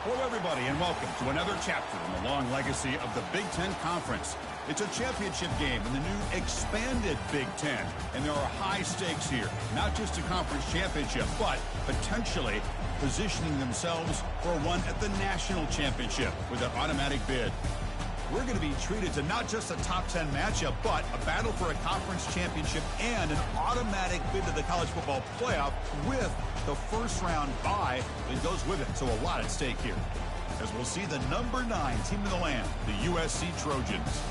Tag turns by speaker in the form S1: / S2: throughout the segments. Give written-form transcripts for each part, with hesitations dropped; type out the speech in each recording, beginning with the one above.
S1: Hello, everybody, and welcome to another chapter in the long legacy of the Big Ten Conference. It's a championship game in the new expanded Big Ten, and there are high stakes here. Not just a conference championship, but potentially positioning themselves for one at the national championship with an automatic bid. We're going to be treated to not just a top 10 matchup, but a battle for a conference championship and an automatic bid to the college football playoff with the first round bye that goes with it. So a lot at stake here, as we'll see the number 9 team in the land, the USC Trojans,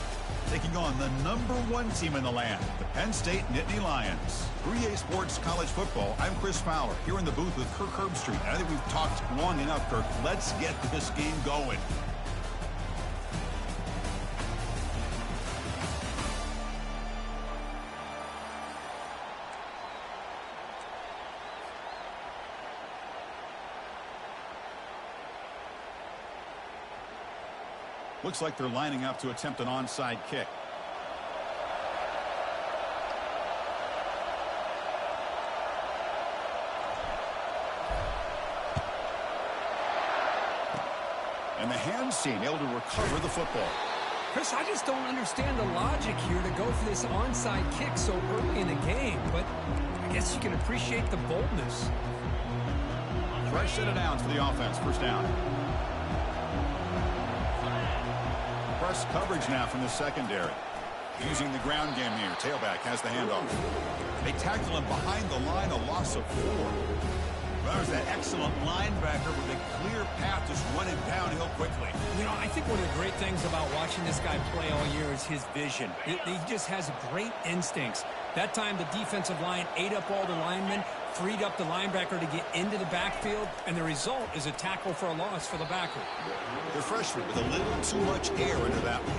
S1: taking on the number 1 team in the land, the Penn State Nittany Lions. 3A Sports College Football. I'm Chris Fowler here in the booth with Kirk Herbstreit. I think we've talked long enough, Kirk. Let's get this game going. Looks like they're lining up to attempt an onside kick. And the hands team able to recover the football.
S2: Chris, I just don't understand the logic here to go for this onside kick so early in the game, but I guess you can appreciate the boldness.
S1: Fresh set of downs for the offense. First down. Press coverage now from the secondary. Using the ground game here. Tailback has the handoff. They tackle him behind the line, a loss of 4. Well, there's that excellent linebacker with a clear path just running downhill quickly.
S2: You know, I think one of the great things about watching this guy play all year is his vision. He just has great instincts. That time, the defensive line ate up all the linemen, freed up the linebacker to get into the backfield, and the result is a tackle for a loss for the backer.
S1: The freshman with a little too much air into that one.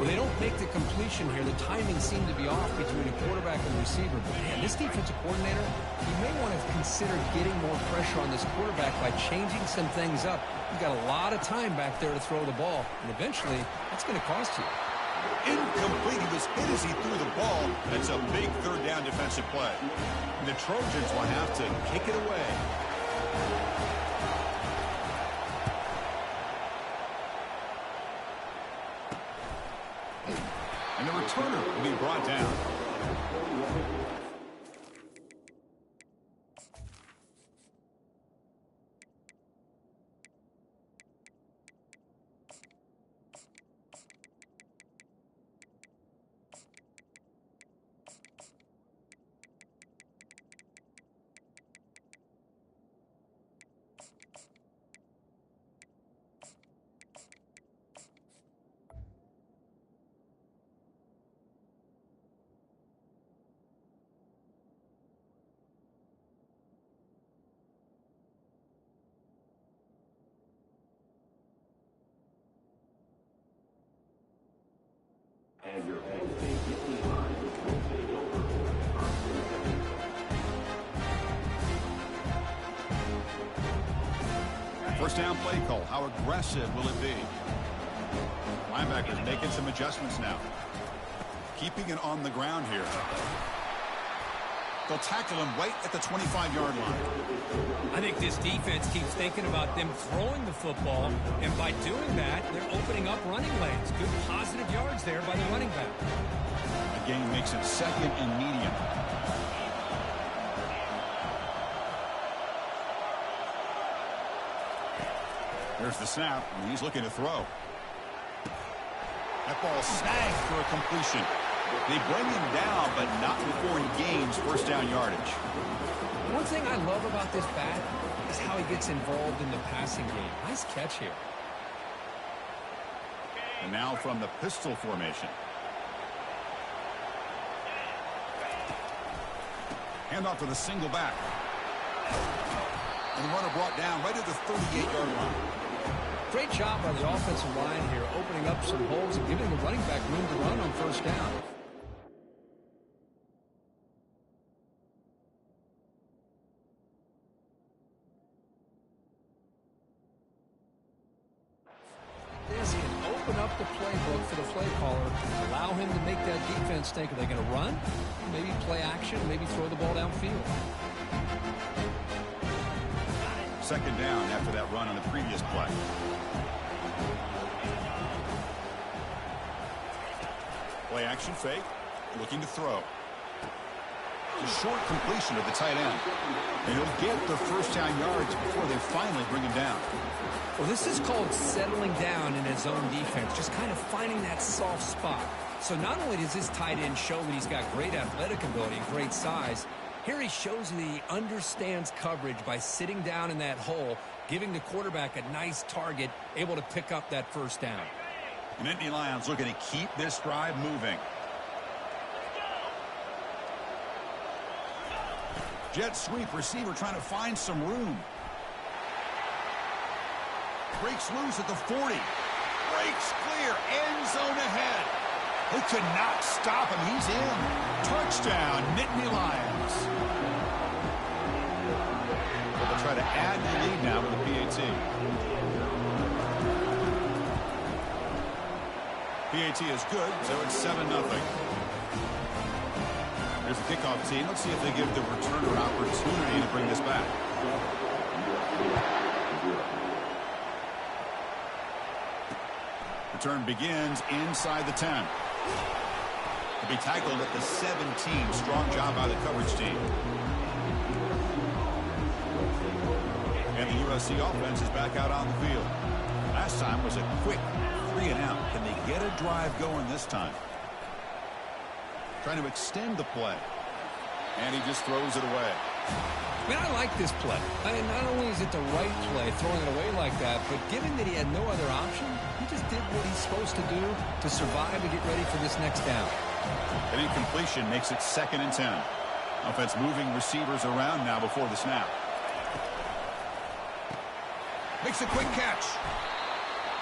S2: Well, they don't make the completion here. The timing seemed to be off between a quarterback and receiver. But, man, this defensive coordinator, he may want to consider getting more pressure on this quarterback by changing some things up. You've got a lot of time back there to throw the ball, and eventually that's going to cost you.
S1: Incomplete. He was hit as he threw the ball. That's a big third down defensive play. And the Trojans will have to kick it away. And the returner will be brought down. First down play call. How aggressive will it be? Linebackers making some adjustments now. Keeping it on the ground here. They'll tackle him right at the 25-yard line.
S2: I think this defense keeps thinking about them throwing the football, and by doing that, they're opening up running lanes. Good positive yards there by the running back.
S1: The gain makes it second and medium. There's the snap, and he's looking to throw. That ball snagged for a completion. They bring him down, but not before he gains first down yardage.
S2: One thing I love about this back is how he gets involved in the passing game. Nice catch here.
S1: And now from the pistol formation. Handoff to the single back. And the runner brought down right at the 38-yard line.
S2: Great job by the offensive line here, opening up some holes and giving the running back room to run on first down. This can open up the playbook for the play caller. Allow him to make that defense think, are they going to run? Maybe play action, maybe throw the ball downfield.
S1: Second down after that run on the previous play. Play action fake, looking to throw. A short completion of the tight end. And he'll get the first down yards before they finally bring him down.
S2: Well, this is called settling down in his zone defense, just kind of finding that soft spot. So not only does this tight end show that he's got great athletic ability and great size, here he shows that he understands coverage by sitting down in that hole, giving the quarterback a nice target, able to pick up that first down.
S1: And Nittany Lions looking to keep this drive moving. Jet sweep, receiver trying to find some room. Breaks loose at the 40. Breaks clear, end zone ahead. They could not stop him. He's in. Touchdown, Nittany Lions. They'll try to add the lead now with the PAT. PAT is good, so it's 7-0. Here's the kickoff team. Let's see if they give the returner opportunity to bring this back. Return begins inside the 10. To be tackled at the 17. Strong job by the coverage team. And the USC offense is back out on the field. Last time was a quick 3 and out. Can they get a drive going this time? Trying to extend the play. And he just throws it away.
S2: Man, I like this play. I mean, not only is it the right play, throwing it away like that, but given that he had no other option, he just did what he's supposed to do to survive and get ready for this next down.
S1: An incompletion makes it 2nd and 10. Offense moving receivers around now before the snap. Makes a quick catch.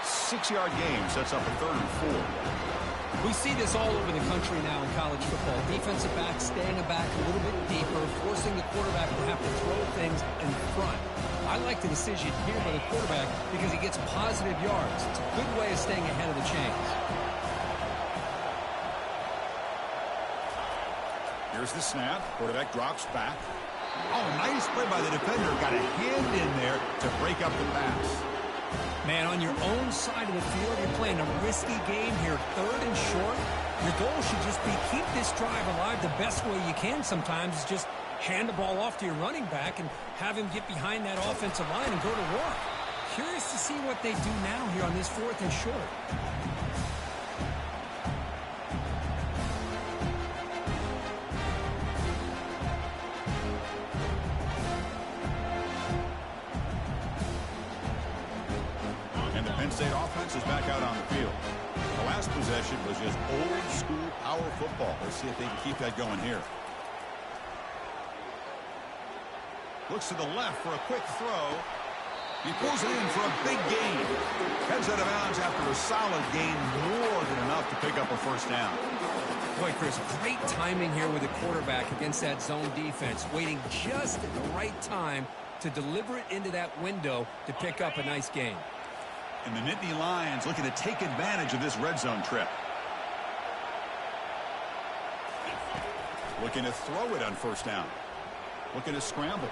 S1: 6-yard gain sets up a 3rd and 4.
S2: We see this all over the country now in college football. Defensive backs staying back a little bit deeper, forcing the quarterback to have to throw things in front. I like the decision here by the quarterback because he gets positive yards. It's a good way of staying ahead of the chains.
S1: Here's the snap. Quarterback drops back. Oh, nice play by the defender. Got a hand in there to break up the pass.
S2: Man, on your own side of the field, you're playing a risky game here, 3rd and short. Your goal should just be keep this drive alive the best way you can sometimes is just hand the ball off to your running back and have him get behind that offensive line and go to work. Curious to see what they do now here on this 4th and short.
S1: State offense is back out on the field. The last possession was just old school power football. Let's see if they can keep that going here. Looks to the left for a quick throw. He pulls it in for a big gain. Heads out of bounds after a solid gain, more than enough to pick up a first down.
S2: Boy, Chris, great timing here with the quarterback against that zone defense, waiting just at the right time to deliver it into that window to pick up a nice gain.
S1: And the Nittany Lions looking to take advantage of this red zone trip. Looking to throw it on first down. Looking to scramble.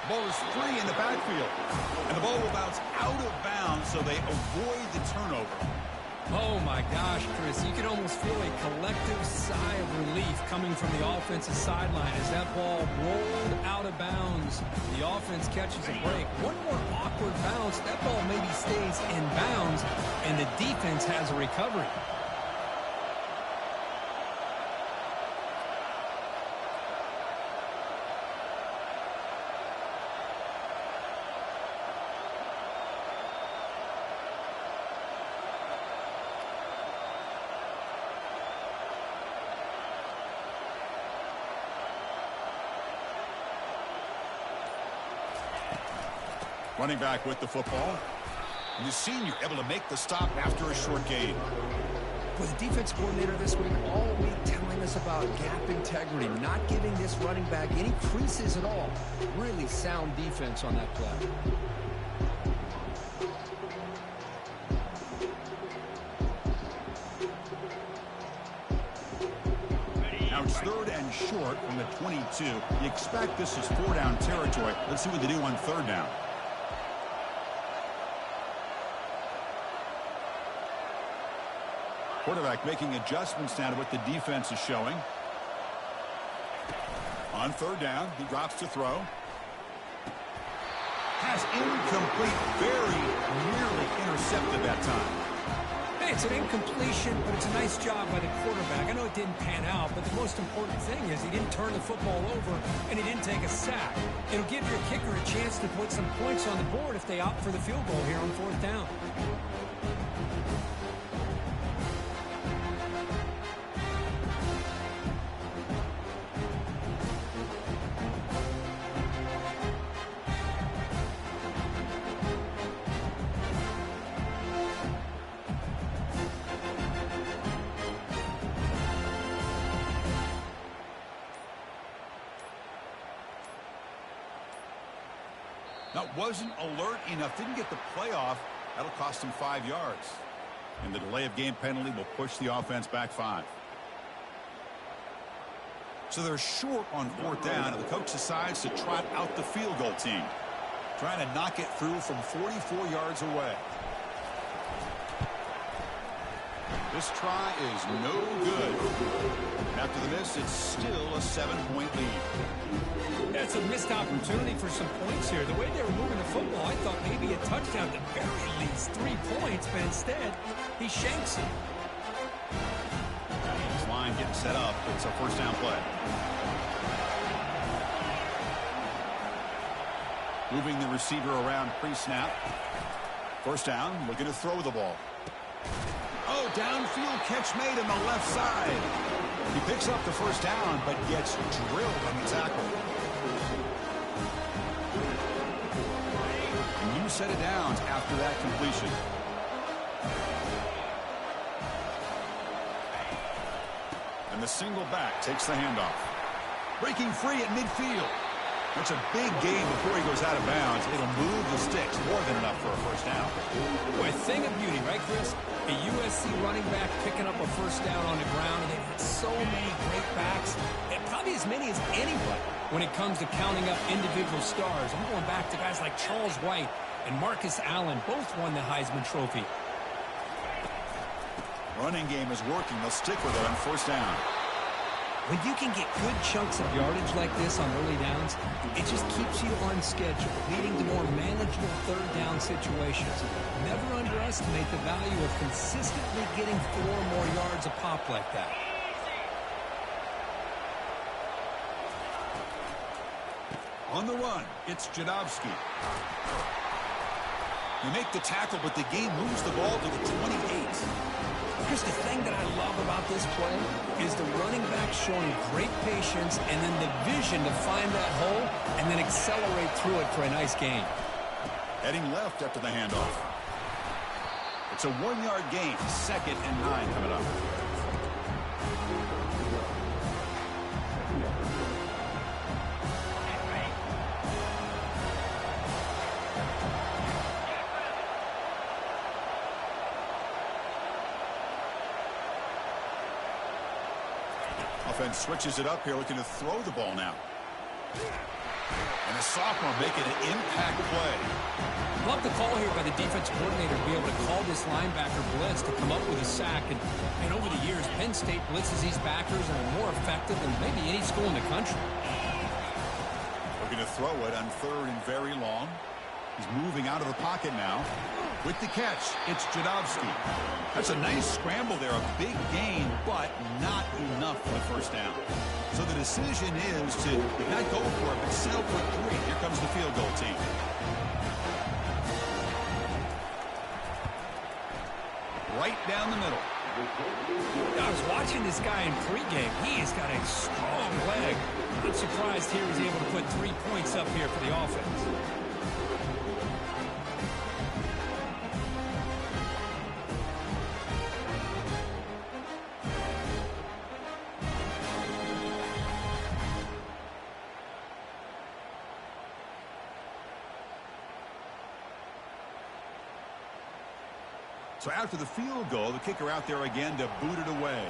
S1: Ball is free in the backfield. And the ball will bounce out of bounds, so they avoid the turnover.
S2: Oh, my gosh, Chris. You can almost feel a collective sigh of relief coming from the offensive sideline as that ball rolled out of bounds. The offense catches a break. One more awkward bounce. That ball maybe stays in bounds, and the defense has a recovery.
S1: Running back with the football. And the senior able to make the stop after a short gain.
S2: With the defense coordinator this week all week telling us about gap integrity, not giving this running back any creases at all. Really sound defense on that play.
S1: Now it's 3rd and short from the 22. You expect this is 4-down territory. Let's see what they do on 3rd down. Quarterback making adjustments now to what the defense is showing. On 3rd down, he drops to throw. Pass incomplete, very nearly intercepted that time.
S2: Hey, it's an incompletion, but it's a nice job by the quarterback. I know it didn't pan out, but the most important thing is he didn't turn the football over and he didn't take a sack. It'll give your kicker a chance to put some points on the board if they opt for the field goal here on 4th down.
S1: Now, wasn't alert enough, didn't get the play off. That'll cost him 5 yards. And the delay of game penalty will push the offense back 5. So they're short on 4th down, and the coach decides to trot out the field goal team, trying to knock it through from 44 yards away. This try is no good. After the miss, it's still a 7-point lead.
S2: That's a missed opportunity for some points here. The way they were moving the football, I thought maybe a touchdown, at the very least 3 points, but instead, he shanks it.
S1: His line getting set up. It's a 1st down play. Moving the receiver around pre-snap. 1st down, looking to throw the ball. Oh, downfield catch made on the left side. He picks up the 1st down, but gets drilled on the tackle. And you set it down after that completion. And the single back takes the handoff. Breaking free at midfield. That's a big gain before he goes out of bounds. It'll move the sticks more than enough for a 1st down.
S2: Boy, thing of beauty, right, Chris? A USC running back picking up a 1st down on the ground, and they've had so many great backs, and probably as many as anybody when it comes to counting up individual stars. I'm going back to guys like Charles White and Marcus Allen. Both won the Heisman Trophy.
S1: Running game is working. They'll stick with it on 1st down.
S2: When you can get good chunks of yardage like this on early downs, it just keeps you on schedule, leading to more manageable 3rd down situations. Never underestimate the value of consistently getting 4 more yards a pop like that.
S1: On the run, it's Jadowski. They make the tackle, but the game moves the ball to the 28.
S2: Chris, the thing that I love about this play is the running back showing great patience and then the vision to find that hole and then accelerate through it for a nice gain.
S1: Heading left after the handoff. It's a 1-yard gain. 2nd and 9 coming up. offense switches it up here, looking to throw the ball now. And a sophomore making an impact play.
S2: Love the call here by the defense coordinator to be able to call this linebacker blitz to come up with a sack. And over the years, Penn State blitzes these backers and are more effective than maybe any school in the country.
S1: Looking to throw it on 3rd and very long. He's moving out of the pocket now. With the catch, it's Jadovsky. That's a nice scramble there, a big gain, but not enough for the first down. So the decision is to not go for it, but settle for 3. Here comes the field goal team. Right down the middle.
S2: I was watching this guy in pregame. He has got a strong leg. I'm surprised here he's able to put 3 points up here for the offense.
S1: So after the field goal, the kicker out there again to boot it away.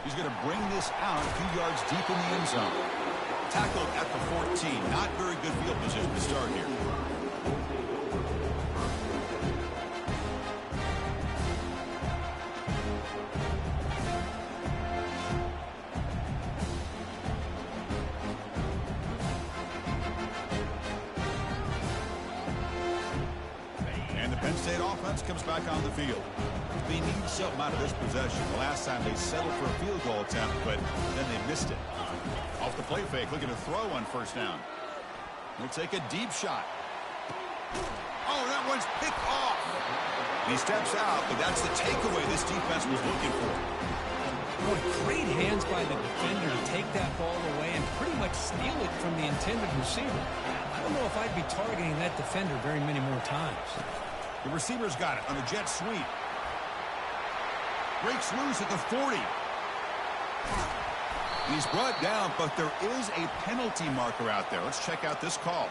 S1: He's going to bring this out a few yards deep in the end zone. Tackled at the 14. Not very good field position to start here. State offense comes back on the field. They need something out of this possession. The last time they settled for a field goal attempt, but then they missed it. Off the play fake, looking to throw on first down. He'll take a deep shot. Oh, that one's picked off. He steps out, but that's the takeaway this defense was looking for.
S2: Boy, great hands by the defender to take that ball away and pretty much steal it from the intended receiver. I don't know if I'd be targeting that defender very many more times.
S1: The receiver's got it on a jet sweep. Breaks loose at the 40. He's brought down, but there is a penalty marker out there. Let's check out this call.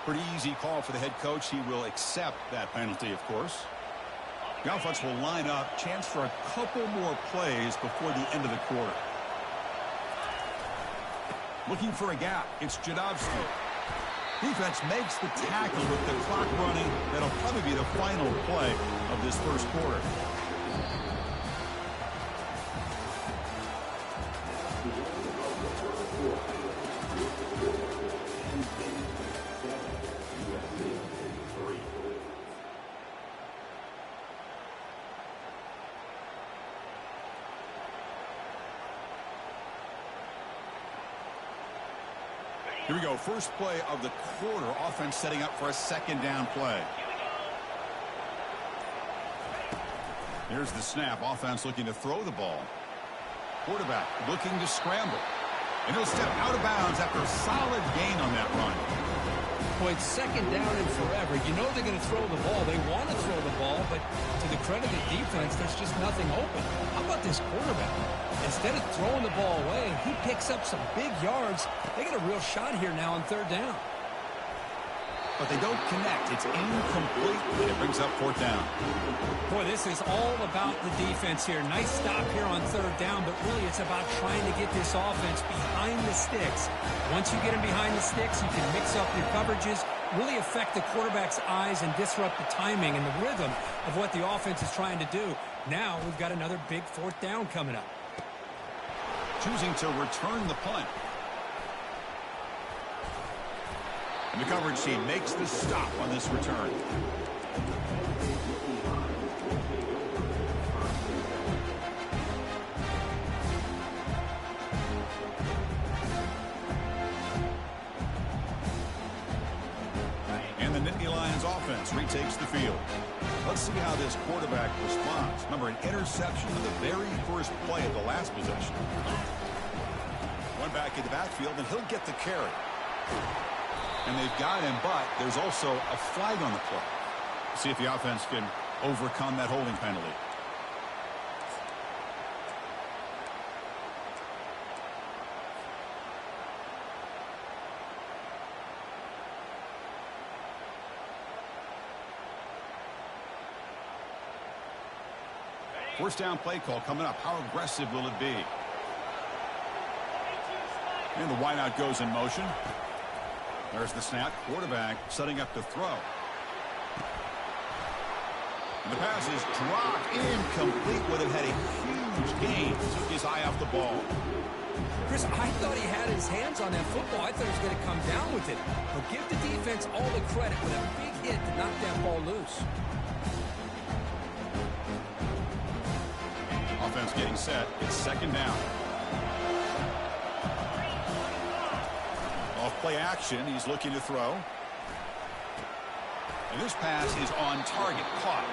S1: Pretty easy call for the head coach. He will accept that penalty, of course. The offense will line up. Chance for a couple more plays before the end of the quarter. Looking for a gap. It's Jadovsky. Defense makes the tackle with the clock running. That'll probably be the final play of this first quarter. Here we go. First play of the quarter. Offense setting up for a second down play. Here's the snap. Offense looking to throw the ball. Quarterback looking to scramble. And he'll step out of bounds after a solid gain on that run.
S2: Boy, it's second down and forever. You know they're going to throw the ball. They want to throw the ball, but to the credit of the defense, there's just nothing open. How about this quarterback? Instead of throwing the ball away, he picks up some big yards. They get a real shot here now on third down.
S1: But they don't connect. It's incomplete. It brings up fourth down.
S2: Boy, this is all about the defense here. Nice stop here on third down, but really it's about trying to get this offense behind the sticks. Once you get them behind the sticks, you can mix up your coverages, really affect the quarterback's eyes and disrupt the timing and the rhythm of what the offense is trying to do. Now we've got another big fourth down coming up.
S1: Choosing to return the punt. And the coverage team makes the stop on this return. And the Nittany Lions offense retakes the field. Let's see how this quarterback responds. Remember, an interception on the very first play of the last possession. One back in the backfield, and he'll get the carry. And they've got him, but there's also a flag on the play. See if the offense can overcome that holding penalty. First down play call coming up. How aggressive will it be? And the wideout goes in motion. There's the snap. Quarterback setting up to throw. And the pass is dropped. Incomplete. Would have had a huge gain. Took his eye off the ball.
S2: Chris, I thought he had his hands on that football. I thought he was going to come down with it. But give the defense all the credit with a big hit to knock that ball loose.
S1: Offense getting set. It's second down. Off play action. He's looking to throw. And this pass is on target. Caught.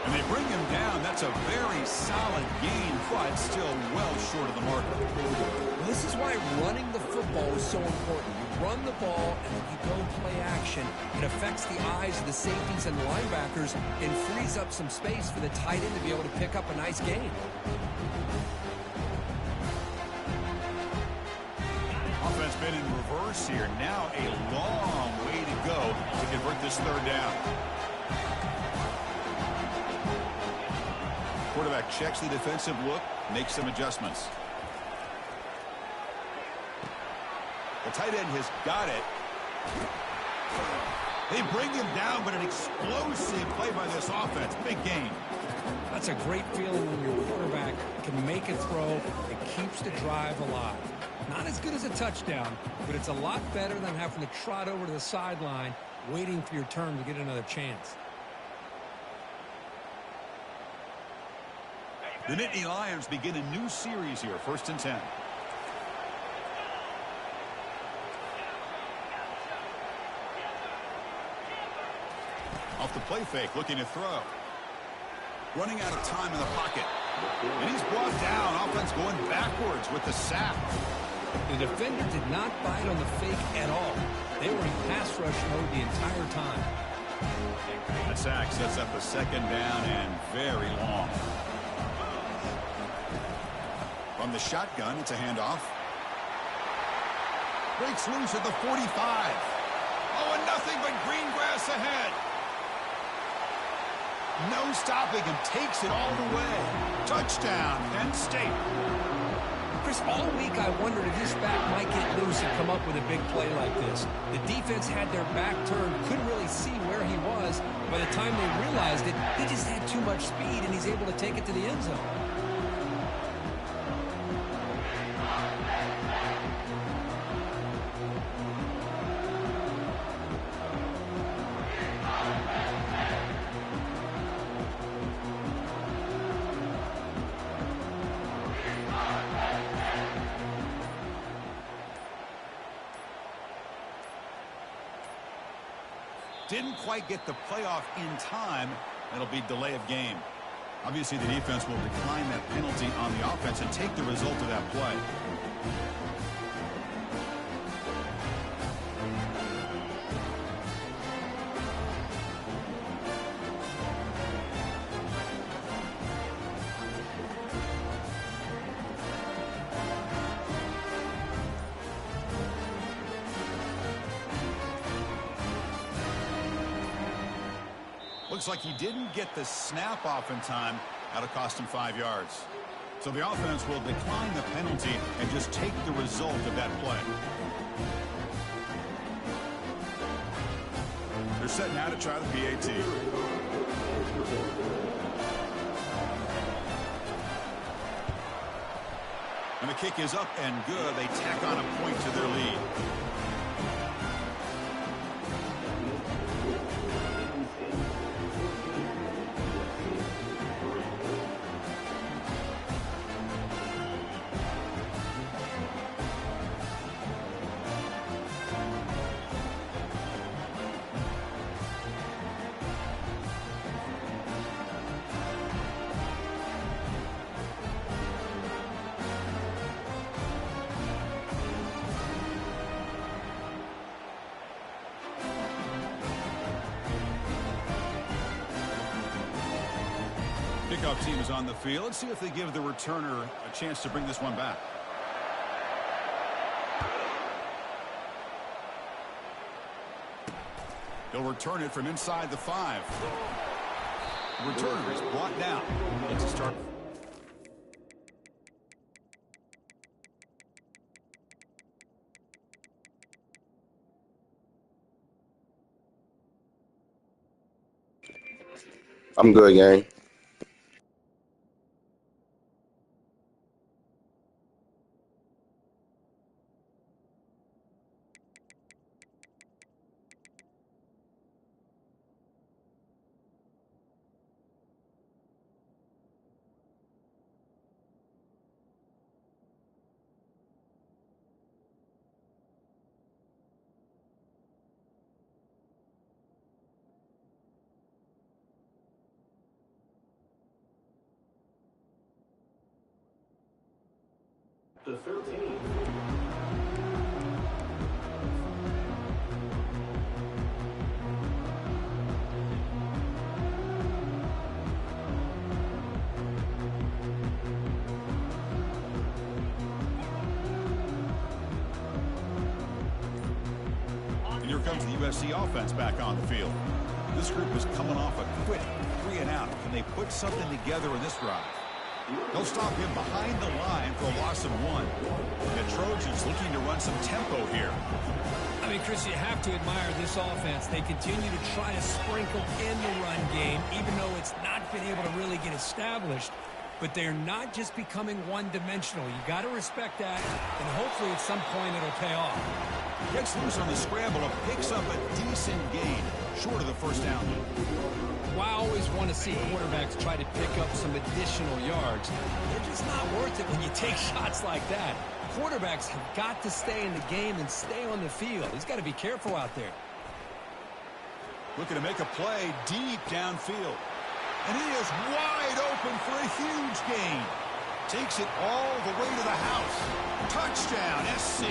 S1: And they bring him down. That's a very solid gain, but still well short of the marker.
S2: Well, this is why running the football is so important. You run the ball, and when you go play action, it affects the eyes of the safeties and the linebackers and frees up some space for the tight end to be able to pick up a nice gain.
S1: Offense been in reverse here. Now a long way to go to convert this third down. Quarterback checks the defensive look, makes some adjustments. The tight end has got it. They bring him down, but an explosive play by this offense. Big gain.
S2: That's a great feeling when your quarterback can make a throw that keeps the drive alive. Not as good as a touchdown, but it's a lot better than having to trot over to the sideline waiting for your turn to get another chance.
S1: The Nittany Lions begin a new series here, 1st and 10. Off the play fake, looking to throw. Running out of time in the pocket. And he's brought down. Offense going backwards with the sack.
S2: The defender did not bite on the fake at all. They were in pass rush mode the entire time.
S1: The sack sets up a second down and very long. From the shotgun, it's a handoff. Breaks loose at the 45. Oh, and nothing but green grass ahead. No stopping him. Takes it all the way. Touchdown, Penn State.
S2: Chris, all week I wondered if this back might get loose and come up with a big play like this. The defense had their back turned, couldn't really see where he was. By the time they realized it, he just had too much speed, and he's able to take it to the end zone.
S1: Didn't quite get the playoff in time. It'll be delay of game. Obviously, the defense will decline that penalty on the offense and take the result of that play. Looks like he didn't get the snap off in time. That'll cost him 5 yards. So the offense will decline the penalty and just take the result of that play. They're set now to try the PAT. And the kick is up and good. They tack on a point to their lead. Kickoff team is on the field. Let's see if they give the returner a chance to bring this one back. They'll return it from inside the 5. The returner is brought down. It's a start
S3: I'm good, gang.
S4: The 13.
S1: And here comes the USC offense back on the field. This group is coming off a quick 3-and-out. Can they put something together in this drive? They'll stop him behind the line for a loss of 1. The Trojans looking to run some tempo here.
S2: I mean, Chris, you have to admire this offense. They continue to try to sprinkle in the run game, even though it's not been able to really get established. But they're not just becoming one-dimensional. You got to respect that, and hopefully at some point it'll pay off.
S1: Gets loose on the scramble and picks up a decent gain, short of the first down.
S2: Well, I always want to see quarterbacks try to pick up some additional yards. They're just not worth it when you take shots like that. Quarterbacks have got to stay in the game and stay on the field. He's got to be careful out there.
S1: Looking to make a play deep downfield. And he is wide open for a huge gain. Takes it all the way to the house. Touchdown, SC.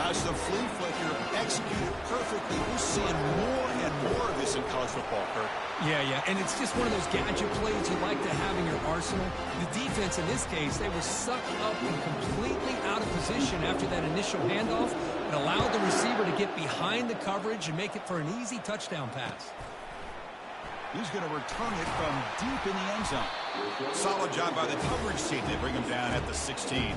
S1: As the flea flicker executed perfectly, we're seeing more and more of this in college football, Kirk.
S2: Yeah, and it's just one of those gadget plays you like to have in your arsenal. The defense in this case, they were sucked up and completely out of position after that initial handoff. It allowed the receiver to get behind the coverage and make it for an easy touchdown pass.
S1: He's going to return it from deep in the end zone. Solid job by the coverage team. They bring him down at the 16.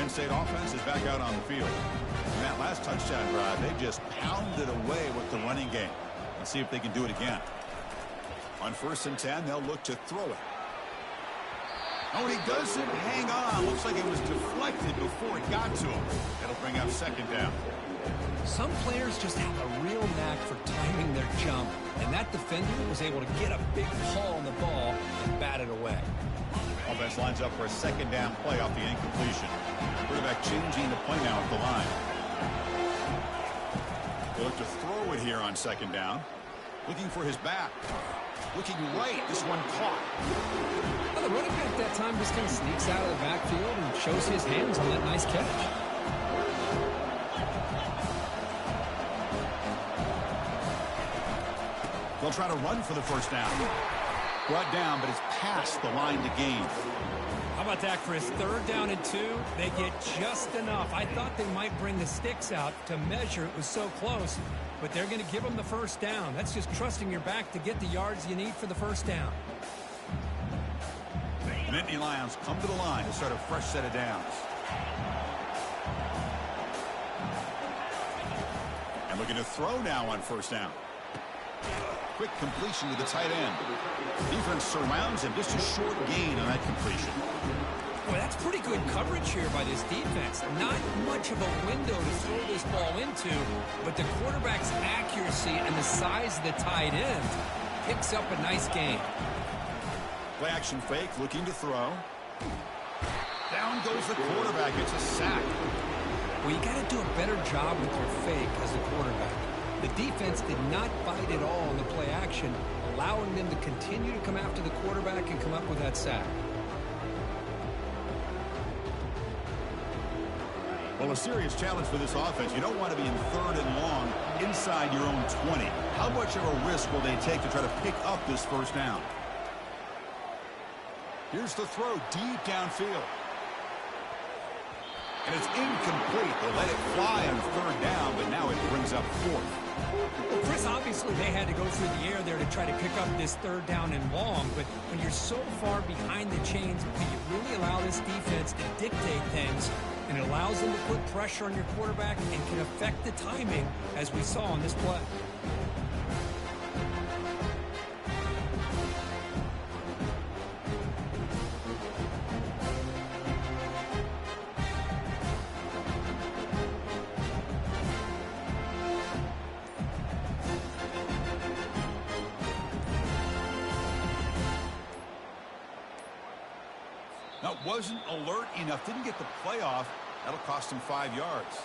S1: State offense is back out on the field. In that last touchdown drive, they just pounded away with the running game. Let's see if they can do it again. On 1st and 10, they'll look to throw it. Oh, and he doesn't hang on. Looks like it was deflected before it got to him. That'll bring up 2nd down.
S2: Some players just have a real knack for timing their jump, and that defender was able to get a big pull on the ball and bat it away.
S1: Offense lines up for a 2nd down play off the incompletion. Quarterback changing the play now at the line. They look to throw it here on 2nd down. Looking for his back. Looking right. This one caught.
S2: Well, the running back that time just kind of sneaks out of the backfield and shows his hands on that nice catch.
S1: They'll try to run for the 1st down. Brought down, but it's past the line to gain.
S2: How about that, Chris? 3rd down and 2. They get just enough. I thought they might bring the sticks out to measure. It was so close, but they're going to give them the 1st down. That's just trusting your back to get the yards you need for the 1st down.
S1: The Nittany Lions come to the line to start a fresh set of downs. And looking to throw now on 1st down. Quick completion to the tight end. Defense surrounds him. Just a short gain on that completion.
S2: Boy, that's pretty good coverage here by this defense. Not much of a window to throw this ball into, but the quarterback's accuracy and the size of the tight end picks up a nice gain.
S1: Play action fake, looking to throw. Down goes the quarterback. It's a sack.
S2: Well, you got to do a better job with your fake as a quarterback. The defense did not bite at all in the play action, allowing them to continue to come after the quarterback and come up with that sack.
S1: Well, a serious challenge for this offense. You don't want to be in 3rd and long inside your own 20. How much of a risk will they take to try to pick up this 1st down? Here's the throw deep downfield. And it's incomplete. They let it fly on 3rd down, but now it brings up 4th.
S2: Well, Chris, obviously they had to go through the air there to try to pick up this third down and long, but when you're so far behind the chains, can you really allow this defense to dictate things? And it allows them to put pressure on your quarterback and can affect the timing, as we saw on this play.
S1: Now, wasn't alert enough, didn't get the play off. That'll cost him 5 yards.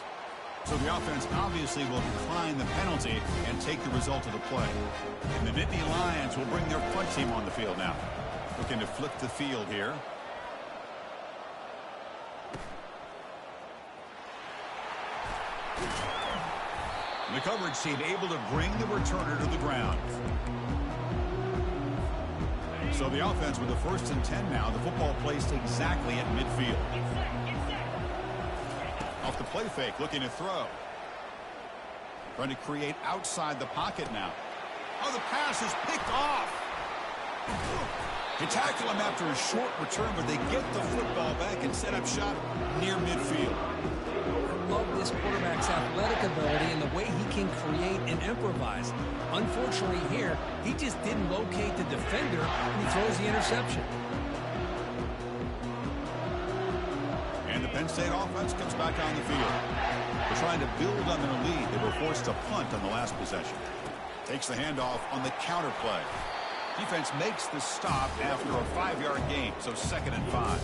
S1: So the offense obviously will decline the penalty and take the result of the play. And the Nittany Lions will bring their punt team on the field now. Looking to flip the field here. The coverage team able to bring the returner to the ground. So the offense with the 1st and 10 now. The football placed exactly at midfield. Off the play fake, looking to throw. Trying to create outside the pocket now. Oh, the pass is picked off. You tackle him after a short return, but they get the football back and set up shop near midfield.
S2: I love this quarterback's athletic ability and the way he can create and improvise. Unfortunately here, he just didn't locate the defender and he throws the interception.
S1: And the Penn State offense comes back on the field. They're trying to build on their lead. They were forced to punt on the last possession. Takes the handoff on the counter play. Defense makes the stop after a 5-yard gain, so 2nd and 5.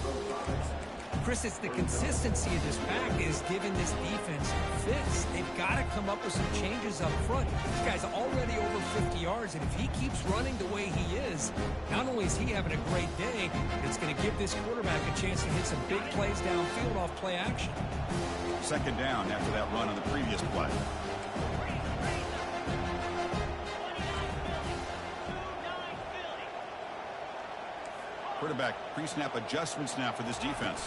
S2: Chris, it's the consistency of this back is giving this defense fits. They've got to come up with some changes up front. This guy's already over 50 yards, and if he keeps running the way he is, not only is he having a great day, but it's going to give this quarterback a chance to hit some big plays downfield off play action.
S1: 2nd down after that run on the previous play. Quarterback pre-snap adjustments now for this defense.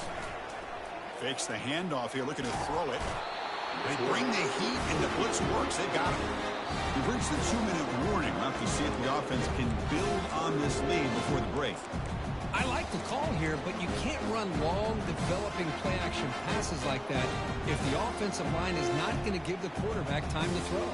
S1: Fakes the handoff here, looking to throw it. They bring the heat, and the blitz works. They got him. We've reached the 2-minute warning. We'll have to see if the offense can build on this lead before the break.
S2: I like the call here, but you can't run long, developing play-action passes like that if the offensive line is not going to give the quarterback time to throw.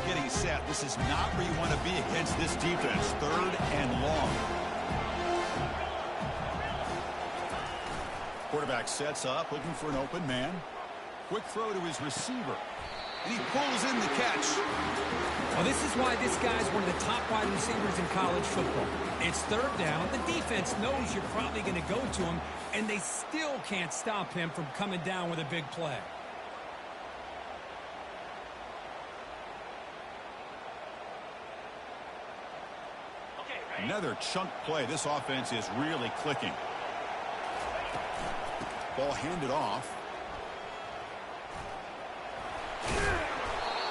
S1: Getting set. This is not where you want to be against this defense. 3rd and long. Quarterback sets up, looking for an open man. Quick throw to his receiver. And he pulls in the catch.
S2: Well, this is why this guy's one of the top wide receivers in college football. It's 3rd down. The defense knows you're probably going to go to him, and they still can't stop him from coming down with a big play.
S1: Another chunk play. This offense is really clicking. Ball handed off.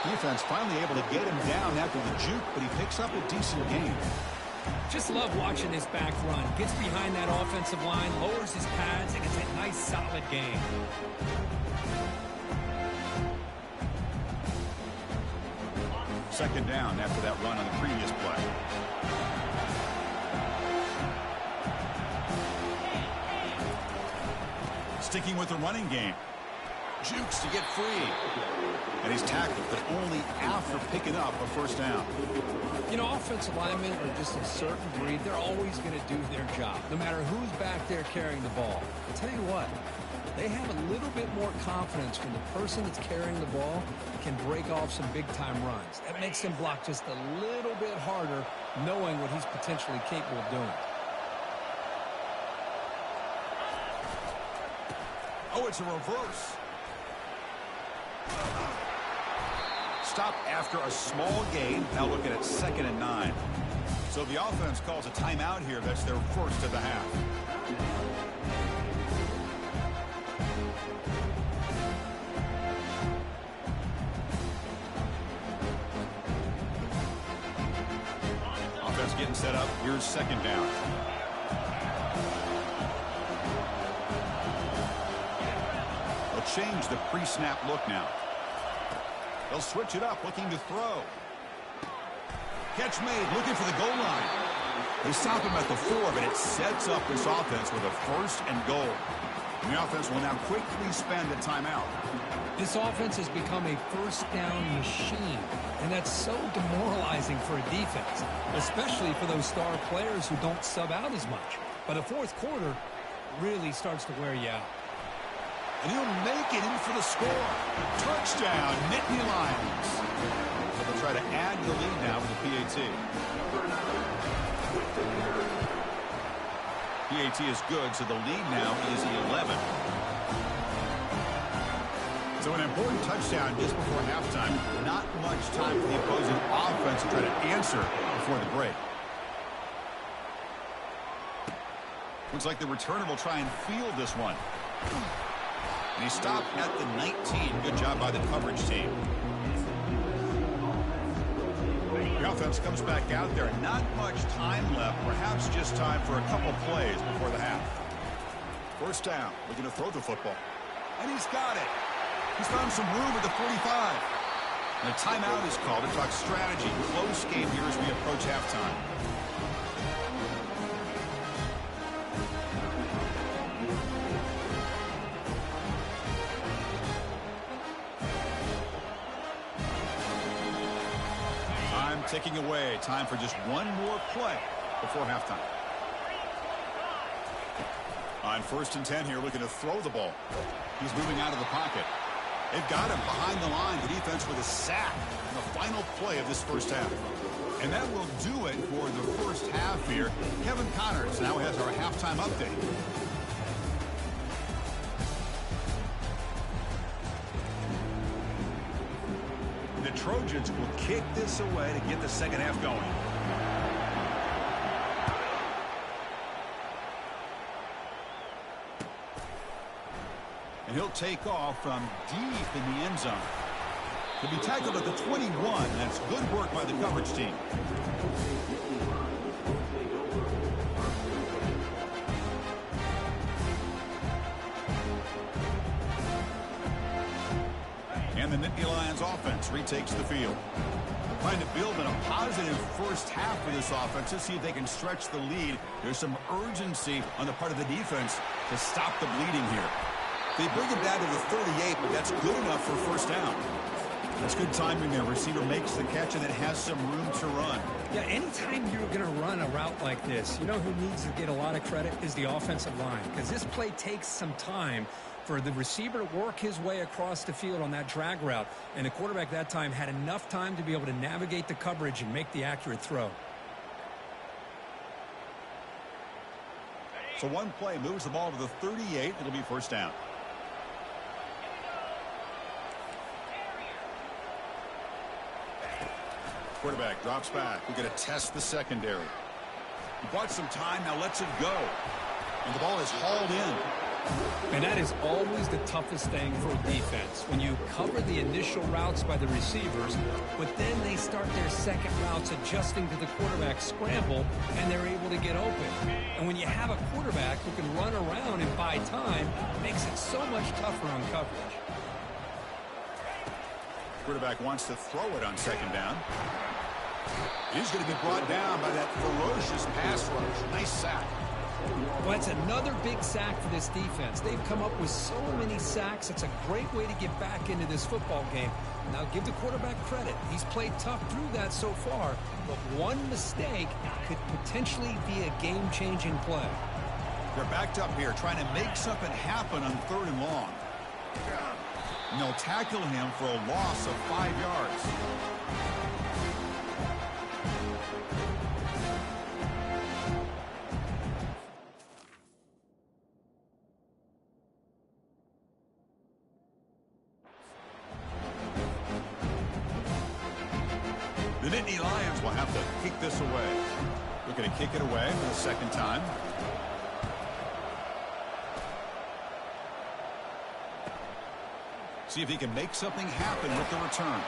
S1: Defense finally able to get him down after the juke, but he picks up a decent gain.
S2: Just love watching this back run. Gets behind that offensive line, lowers his pads, and it's a nice, solid gain.
S1: Second down after that run on the previous play. Sticking with the running game. Jukes to get free. And he's tackled, but only after picking up a 1st down.
S2: You know, offensive linemen are just a certain breed. They're always going to do their job, no matter who's back there carrying the ball. I'll tell you what, they have a little bit more confidence when the person that's carrying the ball can break off some big-time runs. That makes them block just a little bit harder, knowing what he's potentially capable of doing.
S1: Oh, it's a reverse. Stop after a small gain. Now looking at 2nd and 9. So the offense calls a timeout here. That's their 1st of the half. getting set up. Here's second down. They'll change the pre-snap look now. They'll switch it up, looking to throw. Catch made, looking for the goal line. They stop him at the 4, but it sets up this offense with a first and goal. And the offense will now quickly spend a timeout.
S2: This offense has become a first down machine, and that's so demoralizing for a defense, especially for those star players who don't sub out as much. By the fourth quarter, really starts to wear you out.
S1: And he'll make it in for the score. Touchdown, Nittany Lions. So they'll try to add the lead now with the PAT. PAT is good, so the lead now is 11. So an important touchdown just before halftime. Not much time for the opposing offense to try to answer before the break. Looks like the returner will try and field this one. And he stopped at the 19. Good job by the coverage team. The offense comes back out there. Not much time left. Perhaps just time for a couple plays before the half. First down. Looking to throw the football. And he's got it. He's found some room at the 45. And a timeout is called to talk strategy. Close game here as we approach halftime. Ticking away. Time for just one more play before halftime. On 1st and 10 here, looking to throw the ball. He's moving out of the pocket. They've got him behind the line. The defense with a sack in the final play of this first half. And that will do it for the first half here. Kevin Connors now has our halftime update. The Trojans will kick this away to get the second half going. And he'll take off from deep in the end zone. He'll be tackled at the 21. That's good work by the coverage team. And the Nittany Lions offense retakes the field. Trying to build in a positive first half for this offense to see if they can stretch the lead. There's some urgency on the part of the defense to stop the bleeding here. They bring it down to the 38, but that's good enough for first down. That's good timing there. Receiver makes the catch and it has some room to run.
S2: Yeah, anytime you're going to run a route like this, you know who needs to get a lot of credit is the offensive line, because this play takes some time for the receiver to work his way across the field on that drag route, and the quarterback that time had enough time to be able to navigate the coverage and make the accurate throw.
S1: So one play moves the ball to the 38. It'll be first down. Quarterback drops back. We're going to test the secondary. He bought some time, now lets it go. And the ball is hauled in.
S2: And that is always the toughest thing for a defense, when you cover the initial routes by the receivers, but then they start their second routes adjusting to the quarterback scramble, and they're able to get open. And when you have a quarterback who can run around and buy time, it makes it so much tougher on coverage.
S1: Quarterback wants to throw it on second down. He's going to be brought down by that ferocious pass rush. Nice sack.
S2: Well, that's another big sack for this defense. They've come up with so many sacks. It's a great way to get back into this football game. Now, give the quarterback credit. He's played tough through that so far, but one mistake could potentially be a game-changing play.
S1: They're backed up here trying to make something happen on 3rd and long. And they'll tackle him for a loss of 5 yards. The Nittany Lions will have to kick this away. They're going to kick it away for the second time. See if he can make something happen with the return.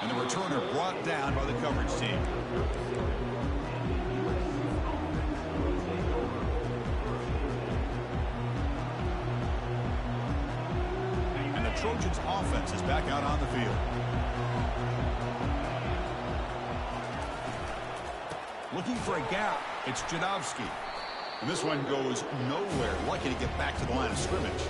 S1: And the returner brought down by the coverage team. Trojans offense is back out on the field. Looking for a gap. It's Jadowski. And this one goes nowhere. Lucky to get back to the line of scrimmage.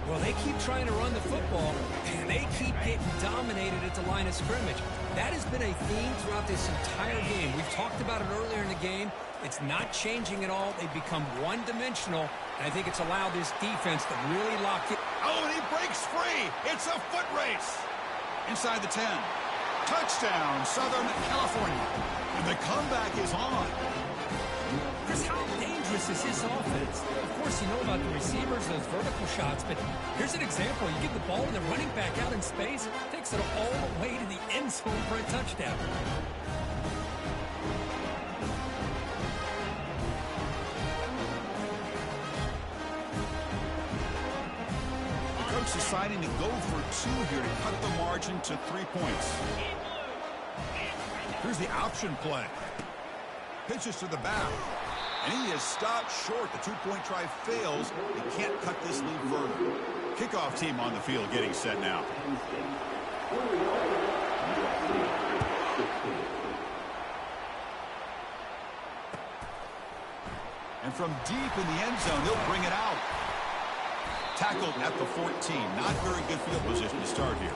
S2: Well, they keep trying to run the football, and they keep getting dominated at the line of scrimmage. That has been a theme throughout this entire game. We've talked about it earlier in the game. It's not changing at all. They've become one-dimensional, and I think it's allowed this defense to really lock it.
S1: Oh, and he breaks free. It's a foot race. Inside the 10. Touchdown, Southern California. And the comeback is on.
S2: Chris, how dangerous is this offense? Of course, you know about the receivers, those vertical shots, but here's an example. You give the ball to the running back out in space, takes it all the way to the end zone for a touchdown.
S1: The coach deciding to go for 2 here to cut the margin to 3 points. Here's the option play. Pitches to the back. And he is stopped short. The 2-point try fails. They can't cut this lead further. Kickoff team on the field getting set now. And from deep in the end zone, they'll bring it out. Tackled at the 14. Not very good field position to start here.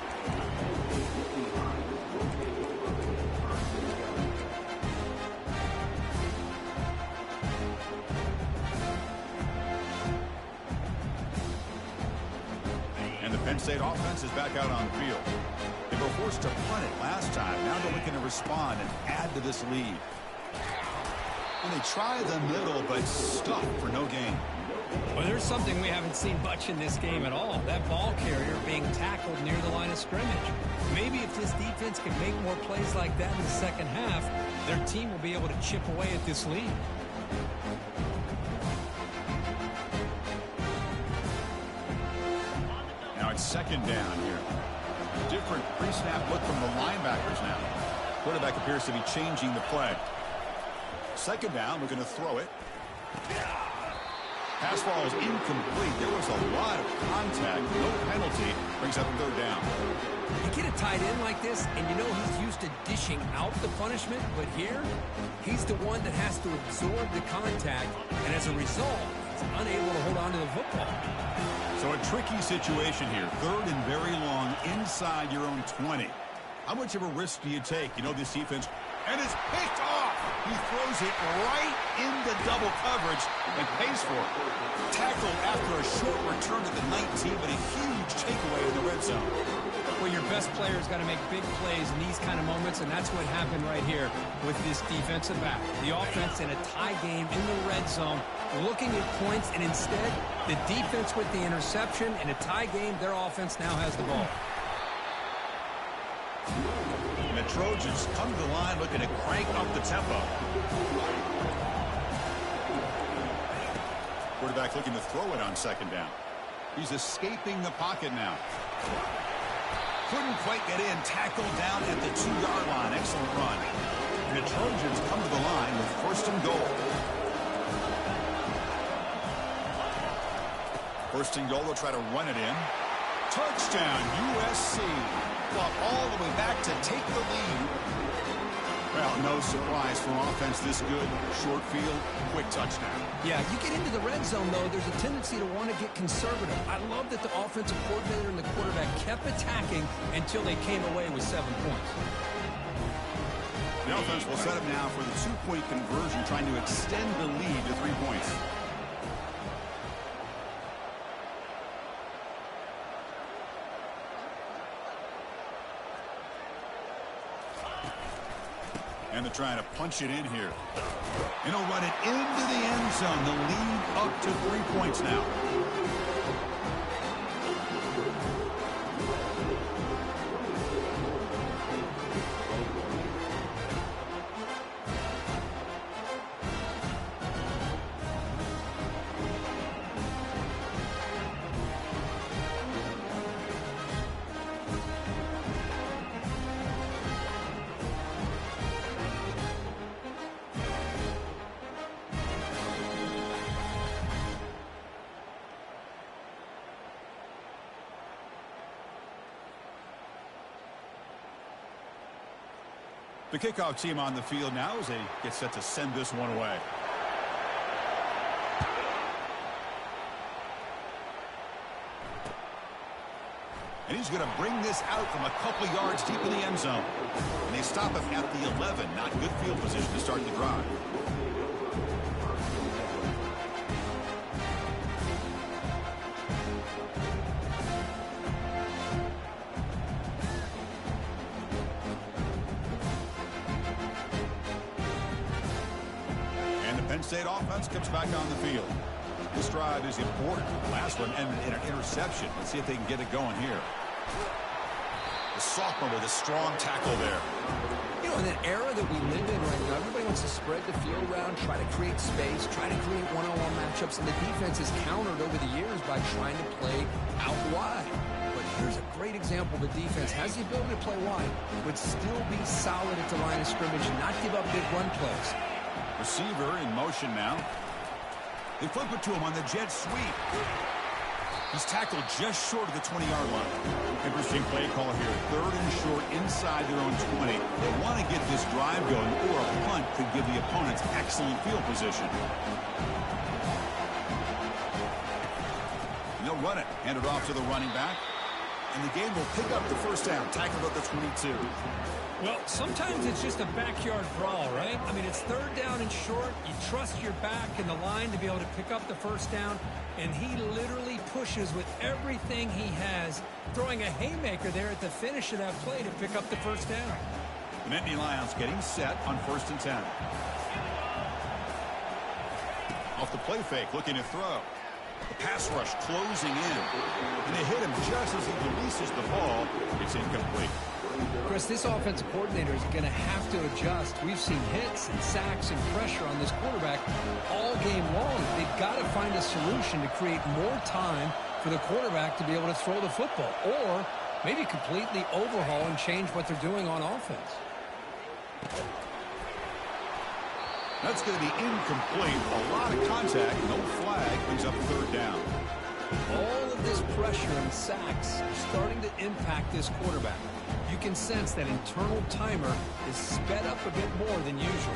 S1: Penn State offense is back out on the field. They were forced to punt it last time. Now they're looking to respond and add to this lead. And they try the middle, but stuck for no gain.
S2: Well, there's something we haven't seen much in this game at all. That ball carrier being tackled near the line of scrimmage. Maybe if this defense can make more plays like that in the second half, their team will be able to chip away at this lead.
S1: It's second down here. Different pre-snap look from the linebackers now. Quarterback appears to be changing the play. Second down, looking to throw it. Pass ball is incomplete. There was a lot of contact. No penalty. Brings up third down.
S2: You get a tight end like this, and you know he's used to dishing out the punishment, but here, he's the one that has to absorb the contact, and as a result, he's unable to hold on to the football.
S1: So a tricky situation here. Third and very long inside your own 20. How much of a risk do you take? You know this defense. And it's picked off. He throws it right into double coverage and pays for it. Tackled after a short return to the 19, but a huge takeaway in the red zone.
S2: Well, your best player's got to make big plays in these kind of moments, and that's what happened right here with this defensive back. The offense in a tie game in the red zone, looking at points, and instead, the defense with the interception. In a tie game, their offense now has the ball.
S1: And the Trojans come to the line looking to crank up the tempo. Quarterback looking to throw it on second down. He's escaping the pocket now. Couldn't quite get in. Tackled down at the 2-yard line. Excellent run. And the Trojans come to the line with first and goal. First and goal, they'll try to run it in. Touchdown, USC. Fought all the way back to take the lead. Well, no surprise for offense this good. Short field, quick touchdown.
S2: Yeah, you get into the red zone, though, there's a tendency to want to get conservative. I love that the offensive coordinator and the quarterback kept attacking until they came away with 7 points.
S1: The offense will set up now for the 2-point conversion, trying to extend the lead to 3 points. And they're trying to punch it in here. And he'll run it into the end zone. The lead up to 3 points now. The kickoff team on the field now as they get set to send this one away. And he's going to bring this out from a couple yards deep in the end zone. And they stop him at the 11. Not good field position to start the drive. And the Penn State offense comes back on the field. This drive is important. The last one ended in an interception. Let's see if they can get it going here. The sophomore with a strong tackle there.
S2: You know, in the era that we live in right now, everybody wants to spread the field around, try to create space, try to create one-on-one matchups, and the defense has countered over the years by trying to play out wide. But here's a great example. The defense has the ability to play wide, but still be solid at the line of scrimmage and not give up big run plays.
S1: Receiver in motion now. They flip it to him on the jet sweep. He's tackled just short of the 20-yard line. Interesting play call here. 3rd and short inside their own 20. They want to get this drive going, or a punt could give the opponents excellent field position. And they'll run it. Hand it off to the running back. And the game will pick up the first down. Tackled at the 22.
S3: Well, sometimes it's just a backyard brawl, right? I mean, it's 3rd down and short. You trust your back and the line to be able to pick up the first down. And he literally pushes with everything he has, throwing a haymaker there at the finish of that play to pick up the first down.
S1: The Nittany Lions getting set on 1st and 10. Off the play fake, looking to throw. The pass rush closing in. And they hit him just as he releases the ball. It's incomplete.
S2: Chris, this offensive coordinator is going to have to adjust. We've seen hits and sacks and pressure on this quarterback all game long. They've got to find a solution to create more time for the quarterback to be able to throw the football, or maybe completely overhaul and change what they're doing on offense.
S1: That's going to be incomplete. A lot of contact. No flag. Brings up 3rd down.
S2: All of this pressure and sacks are starting to impact this quarterback. You can sense that internal timer is sped up a bit more than usual.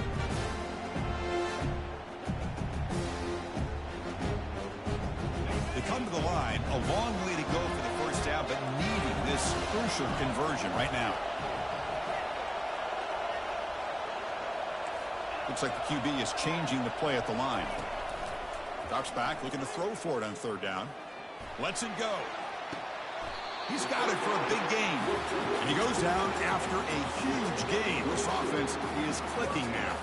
S1: They come to the line. A long way to go for the first down, but needing this crucial conversion right now. Looks like the QB is changing the play at the line. Drops back, looking to throw for it on 3rd down. Lets it go. He's got it for a big gain. And he goes down after a huge gain. This offense is clicking now.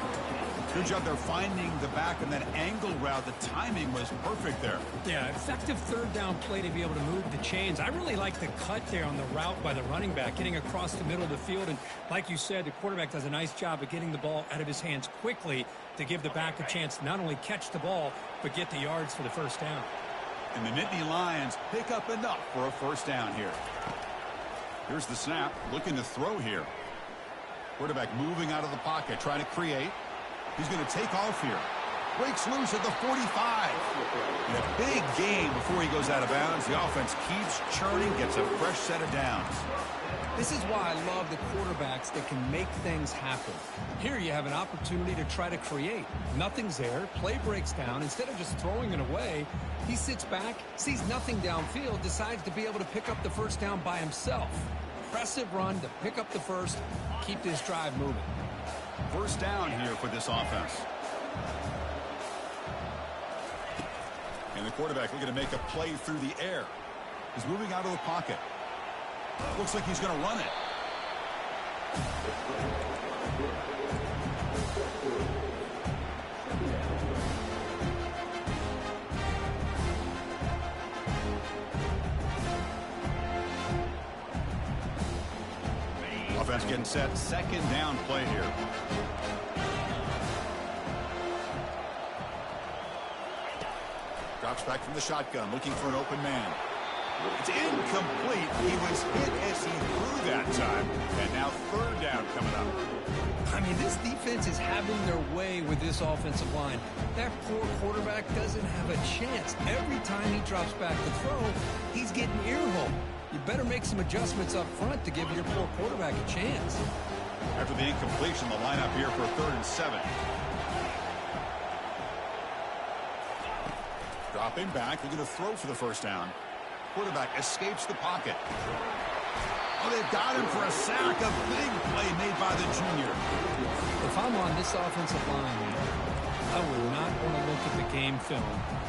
S1: Good job there finding the back and that angle route. The timing was perfect there.
S3: Yeah, effective 3rd down play to be able to move the chains. I really like the cut there on the route by the running back, getting across the middle of the field. And like you said, the quarterback does a nice job of getting the ball out of his hands quickly to give the back a chance to not only catch the ball, but get the yards for the first down.
S1: And the Nittany Lions pick up enough for a first down here. Here's the snap, looking to throw here. Quarterback moving out of the pocket, trying to create. He's going to take off here. Breaks loose at the 45. And a big gain before he goes out of bounds. The offense keeps churning, gets a fresh set of downs.
S2: This is why I love the quarterbacks that can make things happen. Here you have an opportunity to try to create. Nothing's there. Play breaks down. Instead of just throwing it away, he sits back, sees nothing downfield, decides to be able to pick up the first down by himself. Impressive run to pick up the first, keep this drive moving.
S1: First down here for this offense. And the quarterback looking to make a play through the air. He's moving out of the pocket. Looks like he's going to run it. Offense getting set. 2nd down play here. Drops back from the shotgun, looking for an open man. It's incomplete. He was hit as he threw that time. And now 3rd down coming up.
S2: I mean, this defense is having their way with this offensive line. That poor quarterback doesn't have a chance. Every time he drops back to throw, he's getting earholed. You better make some adjustments up front to give your poor quarterback a chance.
S1: After the incompletion, the lineup here for 3rd and 7. Dropping back, they're going to throw for the first down. Quarterback escapes the pocket. Oh, they've got him for a sack. A big play made by the junior.
S3: If I'm on this offensive line, I would not want to look at the game film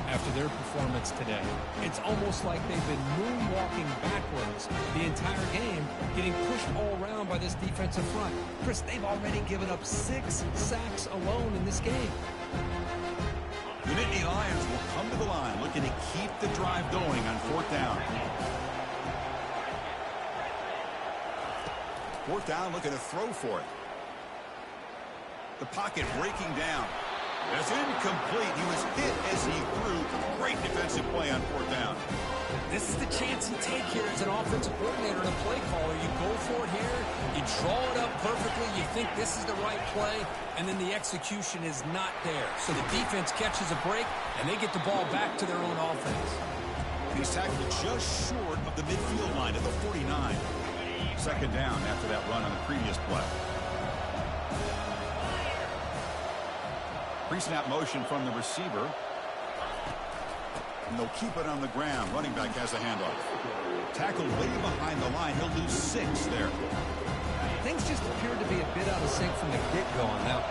S3: after their performance today. It's almost like they've been moonwalking backwards the entire game, getting pushed all around by this defensive front. Chris, they've already given up 6 sacks alone in this game.
S1: The Nittany Lions will come to the line looking to keep the drive going on 4th down. 4th down, looking to throw for it. The pocket breaking down. That's incomplete. He was hit as he threw. Great defensive play on 4th down.
S3: This is the chance you take here as an offensive coordinator and a play caller. You go for it here. You draw it up perfectly. You think this is the right play, and then the execution is not there. So the defense catches a break, and they get the ball back to their own offense.
S1: He's tackled just short of the midfield line at the 49. 2nd down after that run on the previous play. Pre-snap motion from the receiver. And they'll keep it on the ground. Running back has a handoff. Tackled way behind the line. He'll lose 6 there.
S2: Things just appeared to be a bit out of sync from the get-go. Now,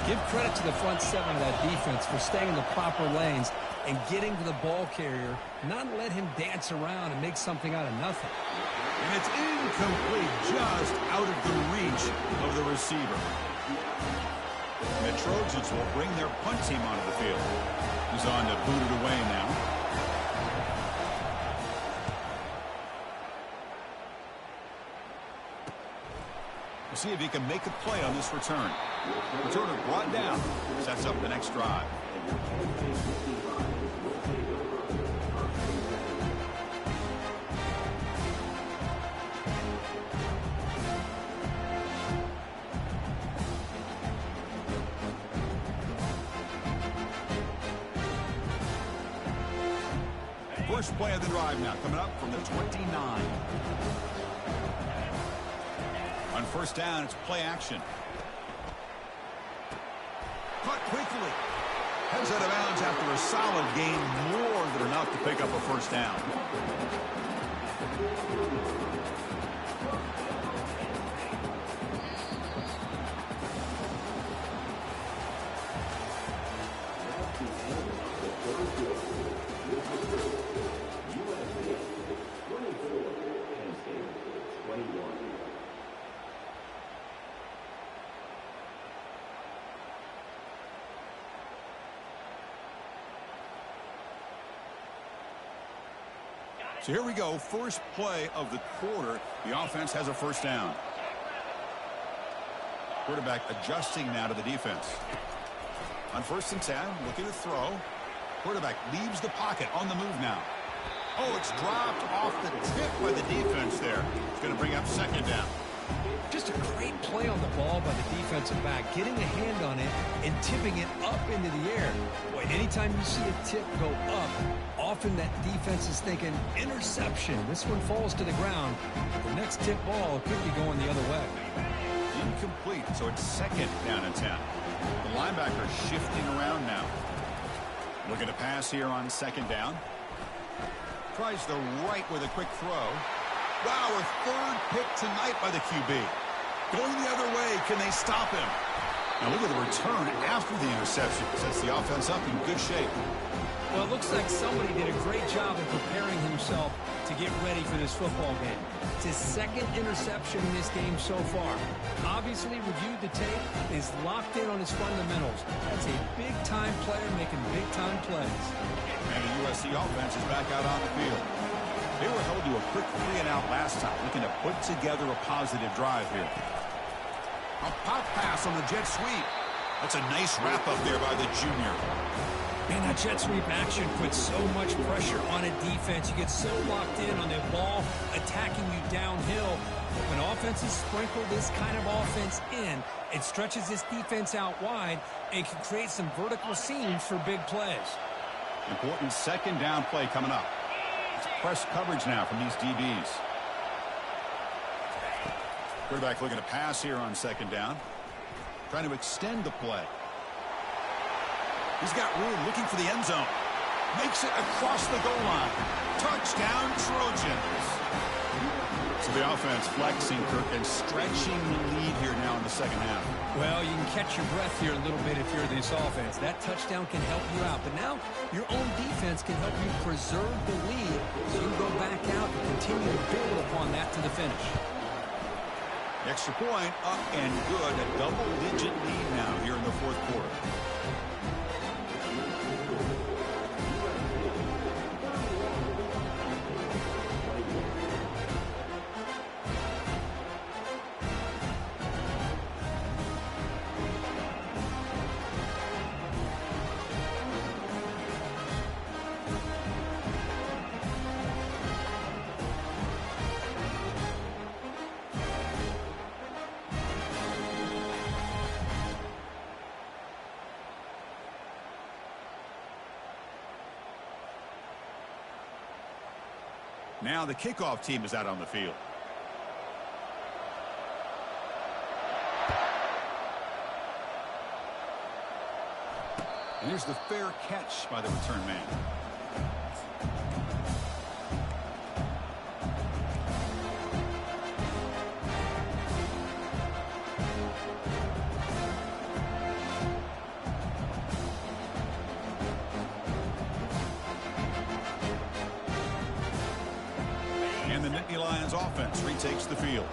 S2: give credit to the front 7 of that defense for staying in the proper lanes and getting to the ball carrier, not let him dance around and make something out of nothing.
S1: And it's incomplete, just out of the reach of the receiver. And the Trojans will bring their punt team onto the field. He's on to boot it away now. We'll see if he can make a play on this return. Returner brought down. Sets up the next drive. First play of the drive now, coming up from the 29. On 1st down, it's play action. Caught quickly. Heads out of bounds after a solid gain, more than enough to pick up a 1st down. So here we go, first play of the quarter. The offense has a 1st down. Quarterback adjusting now to the defense. On 1st and 10, looking to throw. Quarterback leaves the pocket, on the move now. Oh, it's dropped off the tip by the defense there. It's going to bring up 2nd down.
S2: Just a great play on the ball by the defensive back, getting a hand on it and tipping it up into the air. Boy, anytime you see a tip go up, often that defense is thinking interception. This one falls to the ground. The next tip ball could be going the other way.
S1: Incomplete, so it's 2nd down and 10. The linebacker shifting around now. Looking to pass here on 2nd down. Tries the right with a quick throw. Wow, a 3rd pick tonight by the QB. Going the other way, can they stop him? Now look at the return after the interception. Sets the offense up in good shape.
S3: Well, it looks like somebody did a great job of preparing himself to get ready for this football game. It's his 2nd interception in this game so far. Obviously reviewed the tape, is locked in on his fundamentals. That's a big-time player making big-time plays.
S1: And the USC offense is back out on the field. They were held to a quick 3-and-out last time, looking to put together a positive drive here. A pop pass on the jet sweep. That's a nice wrap-up there by the junior.
S3: Man, that jet sweep action puts so much pressure on a defense. You get so locked in on the ball attacking you downhill. When offenses sprinkle this kind of offense in, it stretches this defense out wide and can create some vertical seams for big plays.
S1: Important 2nd down play coming up. It's press coverage now from these DBs. Quarterback looking to pass here on second down. Trying to extend the play. He's got room, looking for the end zone. Makes it across the goal line. Touchdown, Trojans. So the offense flexing, Kirk, and stretching the lead here now in the second half.
S3: Well, you can catch your breath here a little bit if you're this offense. That touchdown can help you out. But now your own defense can help you preserve the lead so you go back out and continue to build upon that to the finish.
S1: Extra point up and good. A double-digit lead now here in the fourth quarter. Now the kickoff team is out on the field. And here's the fair catch by the return man. Lions offense retakes the field.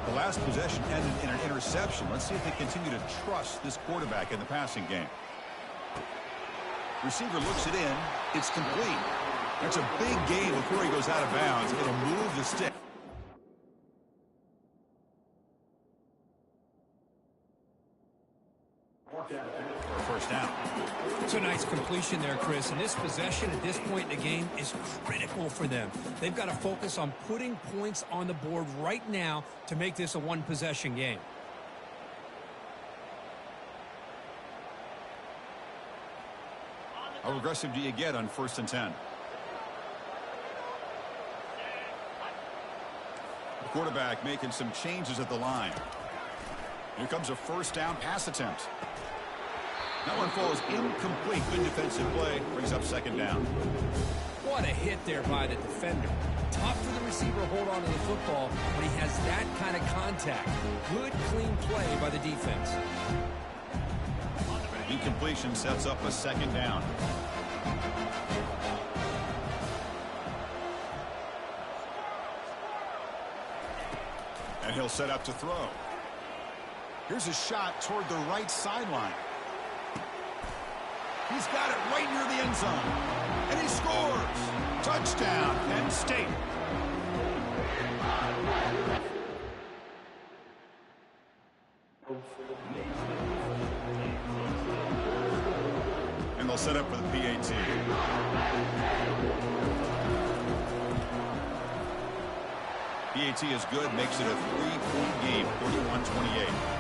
S1: The last possession ended in an interception. Let's see if they continue to trust this quarterback in the passing game. Receiver looks it in. It's complete. That's a big gain before he goes out of bounds. It'll move the stick. For a first down.
S3: It's a nice completion there, Chris. And this possession at this point in the game is critical for them. They've got to focus on putting points on the board right now to make this a one-possession game.
S1: How aggressive do you get on 1st and 10? The quarterback making some changes at the line. Here comes a first down pass attempt. That one falls incomplete. Good defensive play. Brings up second down.
S3: What a hit there by the defender. Tough for the receiver to hold on to the football when he has that kind of contact. Good, clean play by the defense.
S1: Incompletion sets up a second down. And he'll set up to throw. Here's a shot toward the right sideline. He's got it right near the end zone. And he scores. Touchdown, Penn State. And they'll set up for the PAT. PAT is good, makes it a 3-point game, 41-28.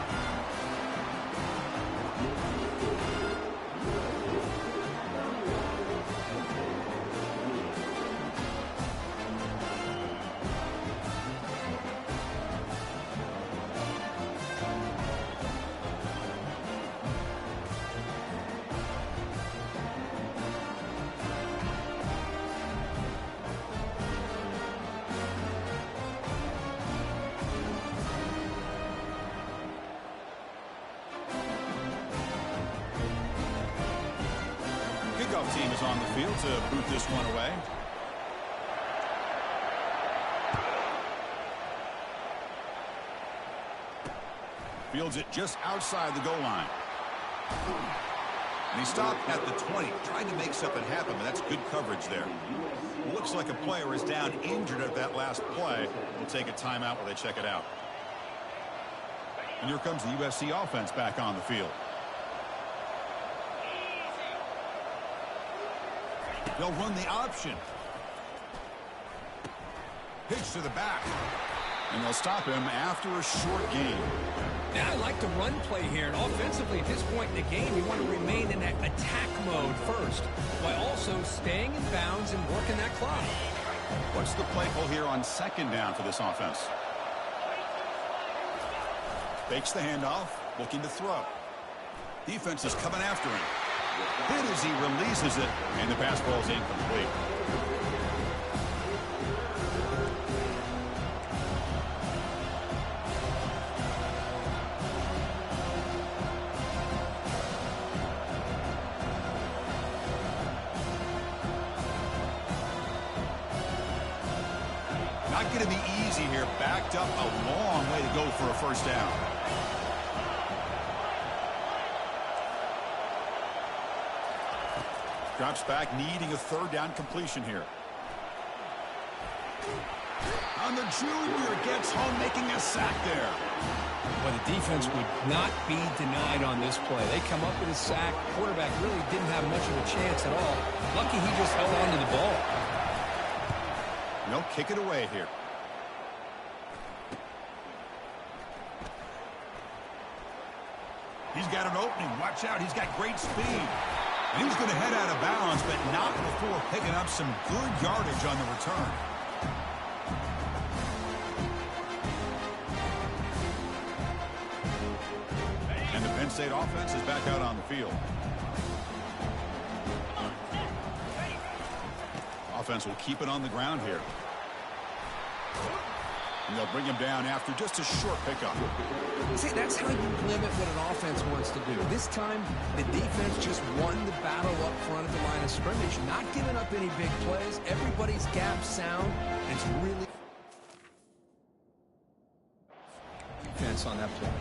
S1: Team is on the field to boot this one away. Fields it just outside the goal line. And he stopped at the 20, trying to make something happen, but that's good coverage there. Looks like a player is down injured at that last play. We'll take a timeout while they check it out. And here comes the USC offense back on the field. They'll run the option. Pitch to the back. And they'll stop him after a short gain.
S3: Now I like the run play here. And offensively, at this point in the game, you want to remain in that attack mode first, while also staying in bounds and working that clock.
S1: What's the play call here on second down for this offense? Fakes the handoff, looking to throw. Defense is coming after him. Hit as he releases it, and the pass ball is incomplete. Not going to be easy here. Backed up a long way to go for a first down. Drops back, needing a third down completion here. On the junior, gets home, making a sack there.
S2: Well, the defense would not be denied on this play. They come up with a sack. Quarterback really didn't have much of a chance at all. Lucky he just held on to the ball.
S1: No, kick it away here. He's got an opening. Watch out. He's got great speed. And he's going to head out of bounds, but not before picking up some good yardage on the return. And the Penn State offense is back out on the field. Offense will keep it on the ground here. And they'll bring him down after just a short pickup.
S2: See, that's how you limit what an offense wants to do. This time, the defense just won the battle up front at the line of scrimmage, not giving up any big plays. Everybody's gap sound. It's really defense on that play.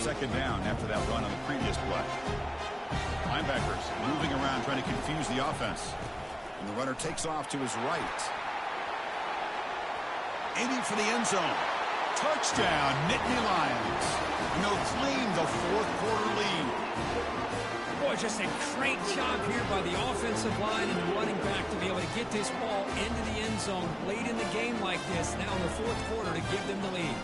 S1: Second down after that run on the previous play. Linebackers moving around trying to confuse the offense. And the runner takes off to his right. Aiming for the end zone. Touchdown, Nittany Lions. And they'll claim the fourth quarter lead.
S3: Boy, just a great job here by the offensive line and the running back to be able to get this ball into the end zone late in the game like this, now in the fourth quarter, to give them the lead.